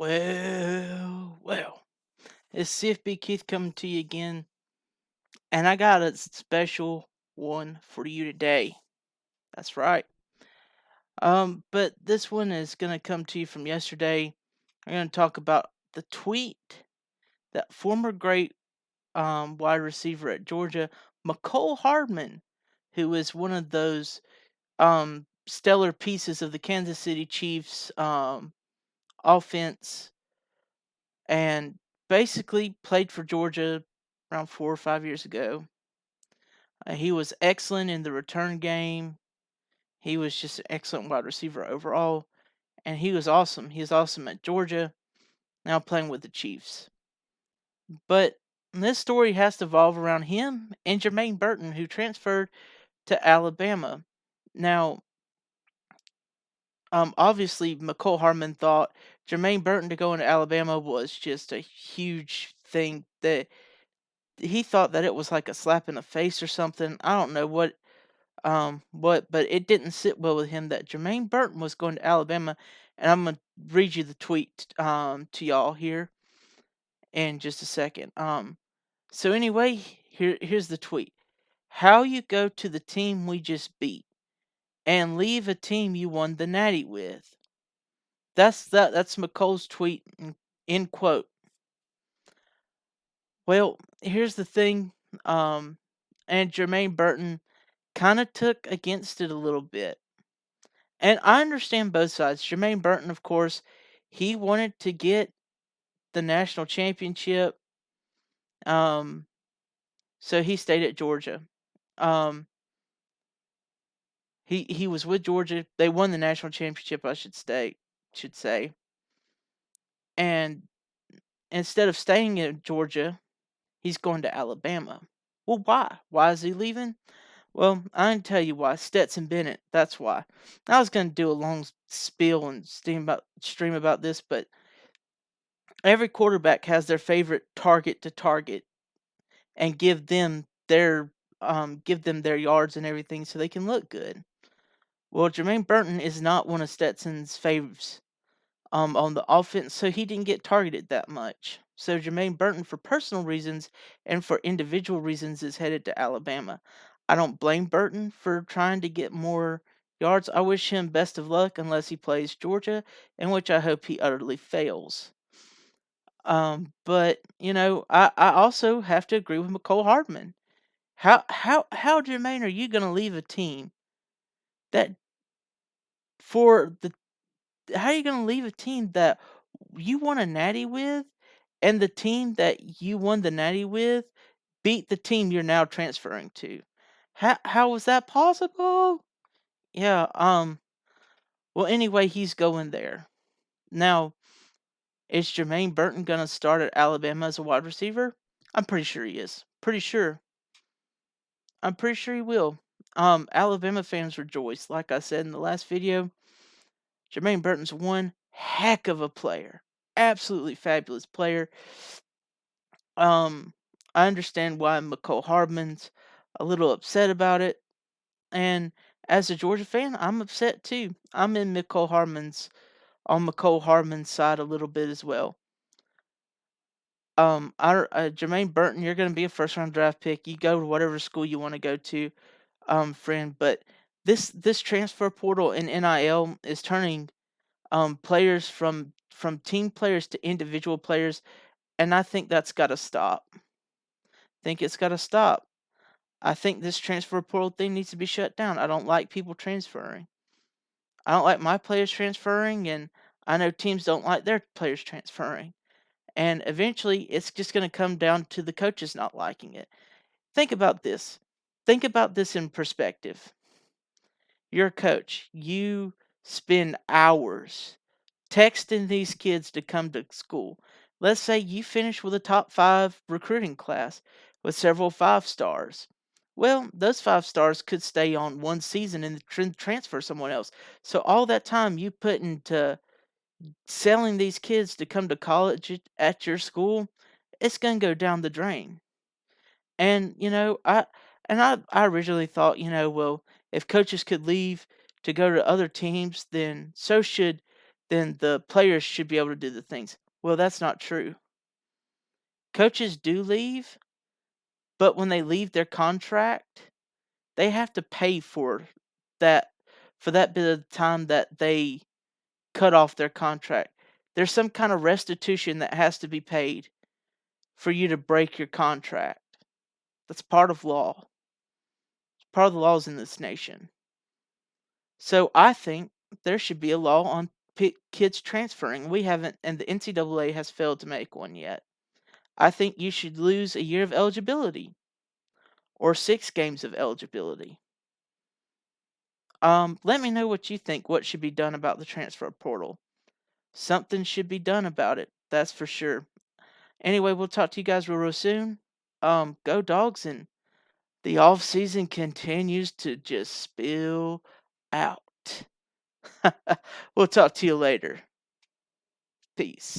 Well, it's CFB Keith coming to you again, and I got a special one for you today. That's right. But this one is gonna come to you from yesterday. I'm gonna talk about the tweet that former great wide receiver at Georgia, McCole Hardman, who is one of those stellar pieces of the Kansas City Chiefs offense and basically played for Georgia around 4 or 5 years ago. He was excellent in the return game. He was just an excellent wide receiver overall, and he was awesome. He was awesome at Georgia, now playing with the Chiefs. But this story has to evolve around him and Jermaine Burton, who transferred to Alabama. Now, obviously, McCole Hardman thought Jermaine Burton to go into Alabama was just a huge thing that he thought that it was like a slap in the face or something. I don't know but it didn't sit well with him that Jermaine Burton was going to Alabama, and I'm gonna read you the tweet to y'all here in just a second. So anyway, here's the tweet. How you go to the team we just beat and leave a team you won the Natty with. That's McColl's tweet, end quote. Well, here's the thing, and Jermaine Burton kind of took against it a little bit. And I understand both sides. Jermaine Burton, of course, he wanted to get the national championship. Um, so he stayed at Georgia. Um, he was with Georgia. They won the national championship, I should say. And instead of staying in Georgia, he's going to Alabama. Well, why? Why is he leaving? Well, I can tell you why. Stetson Bennett. That's why. I was going to do a long spiel and stream about this, but every quarterback has their favorite target to target and give them their yards and everything so they can look good. Well, Jermaine Burton is not one of Stetson's faves on the offense, so he didn't get targeted that much. So Jermaine Burton, for personal reasons and for individual reasons, is headed to Alabama. I don't blame Burton for trying to get more yards. I wish him best of luck unless he plays Georgia, in which I hope he utterly fails. But I also have to agree with McCole Hardman. How Jermaine are you gonna leave a team that for the how are you gonna leave a team that you won a natty with, and the team that you won the natty with beat the team you're now transferring to? How was that possible? Yeah, well anyway, he's going there. Now, is Jermaine Burton gonna start at Alabama as a wide receiver? I'm pretty sure he is. I'm pretty sure he will. Alabama fans rejoice. Like I said in the last video, Jermaine Burton's one heck of a player. Absolutely fabulous player. I understand why McCole Hardman's a little upset about it. And as a Georgia fan, I'm upset too. I'm in on McCole Hardman's side a little bit as well. Jermaine Burton, you're going to be a first round draft pick. You go to whatever school you want to go to, friend. But this transfer portal and NIL is turning players from team players to individual players, and I think that's got to stop. Think it's got to stop. I think this transfer portal thing needs to be shut down. I don't like people transferring. I don't like my players transferring, and I know teams don't like their players transferring. And eventually, it's just going to come down to the coaches not liking it. Think about this. Think about this in perspective. You're a coach. You spend hours texting these kids to come to school. Let's say you finish with a top 5 recruiting class with several 5 stars. Well, those 5 stars could stay on one season and transfer someone else. So all that time you put into selling these kids to come to college at your school, it's going to go down the drain. And I originally thought, well, if coaches could leave to go to other teams, then so should then the players should be able to do the things. Well, that's not true. Coaches do leave, but when they leave their contract, they have to pay that for that bit of time that they cut off their contract. There's some kind of restitution that has to be paid for you to break your contract. That's part of law. It's part of the laws in this nation. So I think there should be a law on kids transferring. We haven't, and the NCAA has failed to make one yet. I think you should lose a year of eligibility or 6 games of eligibility. Let me know what you think. What should be done about the transfer portal? Something should be done about it. That's for sure. Anyway, we'll talk to you guys real soon. Go Dogs, and the off season continues to just spill out. We'll talk to you later. Peace.